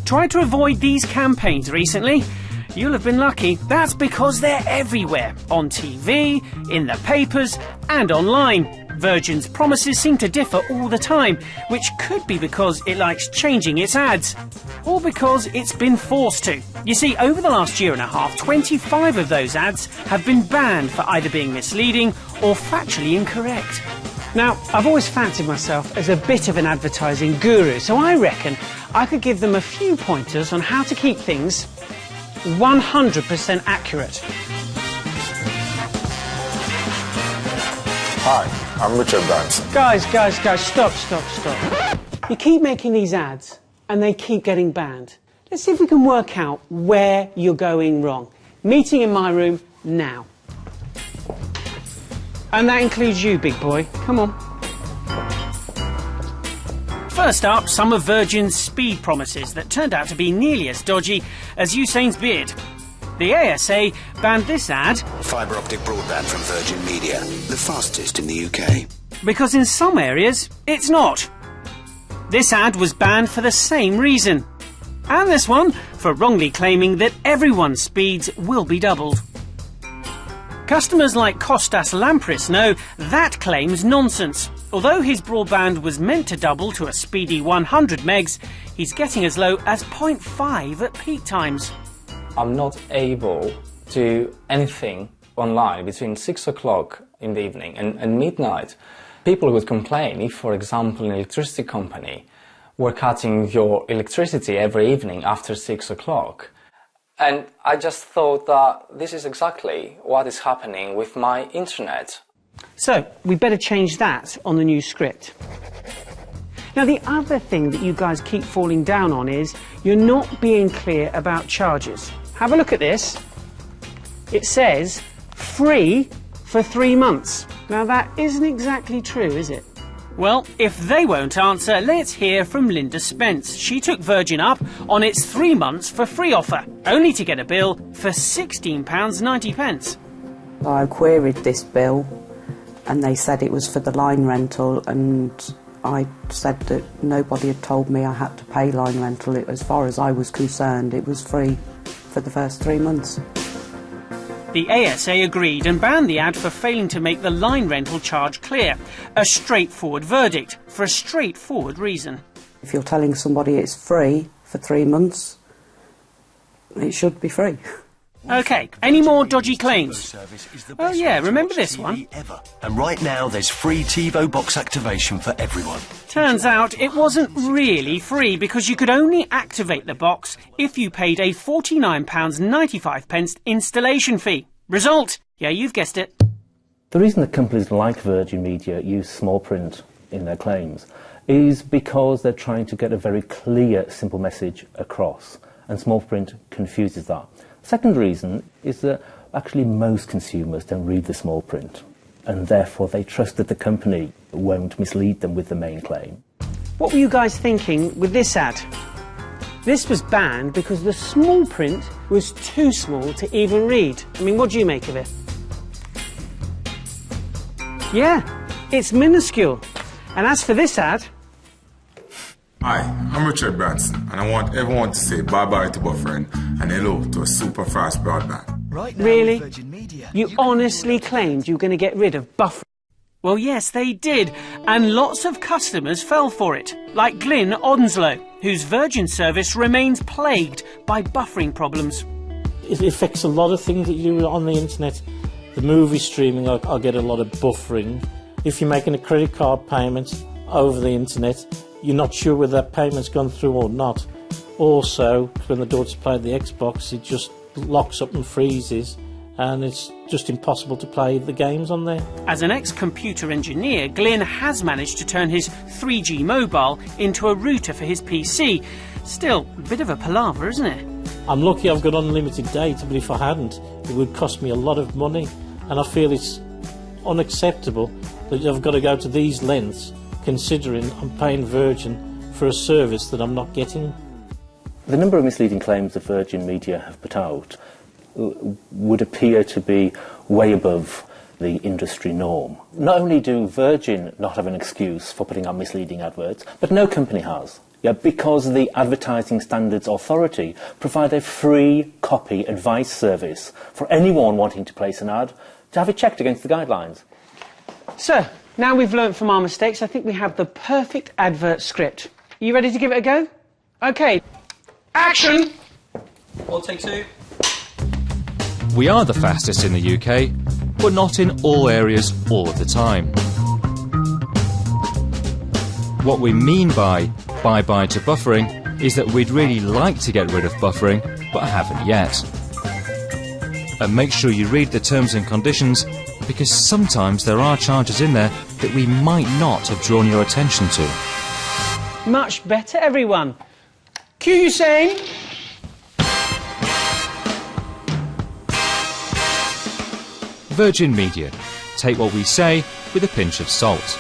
Tried to avoid these campaigns recently? You'll have been lucky. That's because they're everywhere. On TV, in the papers and online. Virgin's promises seem to differ all the time, which could be because it likes changing its ads, or because it's been forced to. You see, over the last year and a half, 25 of those ads have been banned for either being misleading or factually incorrect. Now, I've always fancied myself as a bit of an advertising guru, so I reckon I could give them a few pointers on how to keep things 100% accurate. Hi, I'm Richard Branson. Guys, stop. You keep making these ads and they keep getting banned. Let's see if we can work out where you're going wrong. Meeting in my room now. And that includes you, big boy. Come on. First up, some of Virgin's speed promises that turned out to be nearly as dodgy as Usain's beard. The ASA banned this ad. Fibre optic broadband from Virgin Media, the fastest in the UK. Because in some areas, it's not. This ad was banned for the same reason. And this one for wrongly claiming that everyone's speeds will be doubled. Customers like Kostas Lampris know that claim's nonsense. Although his broadband was meant to double to a speedy 100 megs, he's getting as low as 0.5 at peak times. I'm not able to do anything online between 6 o'clock in the evening and midnight. People would complain if, for example, an electricity company were cutting your electricity every evening after 6 o'clock. And I just thought that this is exactly what is happening with my internet. So, we better change that on the new script. Now, the other thing that you guys keep falling down on is you're not being clear about charges. Have a look at this. It says free for 3 months. Now, that isn't exactly true, is it? Well, if they won't answer, let's hear from Linda Spence. She took Virgin up on its 3 months for free offer, only to get a bill for £16.90. I queried this bill and they said it was for the line rental, and I said that nobody had told me I had to pay line rental. As far as I was concerned, it was free for the first 3 months. The ASA agreed and banned the ad for failing to make the line rental charge clear. A straightforward verdict for a straightforward reason. If you're telling somebody it's free for 3 months, it should be free. OK, any more dodgy claims? Oh yeah, remember this one? And right now there's free TiVo box activation for everyone. Turns out it wasn't really free, because you could only activate the box if you paid a £49.95 installation fee. Result? Yeah, you've guessed it. The reason that companies like Virgin Media use small print in their claims is because they're trying to get a very clear, simple message across, and small print confuses that. Second reason is that actually most consumers don't read the small print, and therefore they trust that the company won't mislead them with the main claim. What were you guys thinking with this ad? This was banned because the small print was too small to even read. I mean, what do you make of it? Yeah, it's minuscule. And as for this ad... Hi, I'm Richard Branson, and I want everyone to say bye-bye to buffering and hello to a super fast broadband. Right now, really? Virgin Media. You honestly claimed you were going to get rid of buffering? Well, yes, they did, and lots of customers fell for it, like Glyn Odenslow, whose Virgin service remains plagued by buffering problems. It affects a lot of things that you do on the internet. The movie streaming, I'll get a lot of buffering. If you're making a credit card payment over the internet, you're not sure whether that payment's gone through or not. Also, when the daughter's played the Xbox, it just locks up and freezes, and it's just impossible to play the games on there. As an ex-computer engineer, Glyn has managed to turn his 3G mobile into a router for his PC. Still, a bit of a palaver, isn't it? I'm lucky I've got unlimited data, but if I hadn't, it would cost me a lot of money, and I feel it's unacceptable that I've got to go to these lengths considering I'm paying Virgin for a service that I'm not getting. The number of misleading claims that Virgin Media have put out would appear to be way above the industry norm. Not only do Virgin not have an excuse for putting out misleading adverts, but no company has. because the Advertising Standards Authority provide a free copy advice service for anyone wanting to place an ad to have it checked against the guidelines. So, now we've learnt from our mistakes, I think we have the perfect advert script. Are you ready to give it a go? OK. Action! We'll take two. We are the fastest in the UK, but not in all areas all of the time. What we mean by bye-bye to buffering is that we'd really like to get rid of buffering, but haven't yet. And make sure you read the terms and conditions, because sometimes there are charges in there that we might not have drawn your attention to. Much better, everyone. Cue Usain. Virgin Media. Take what we say with a pinch of salt.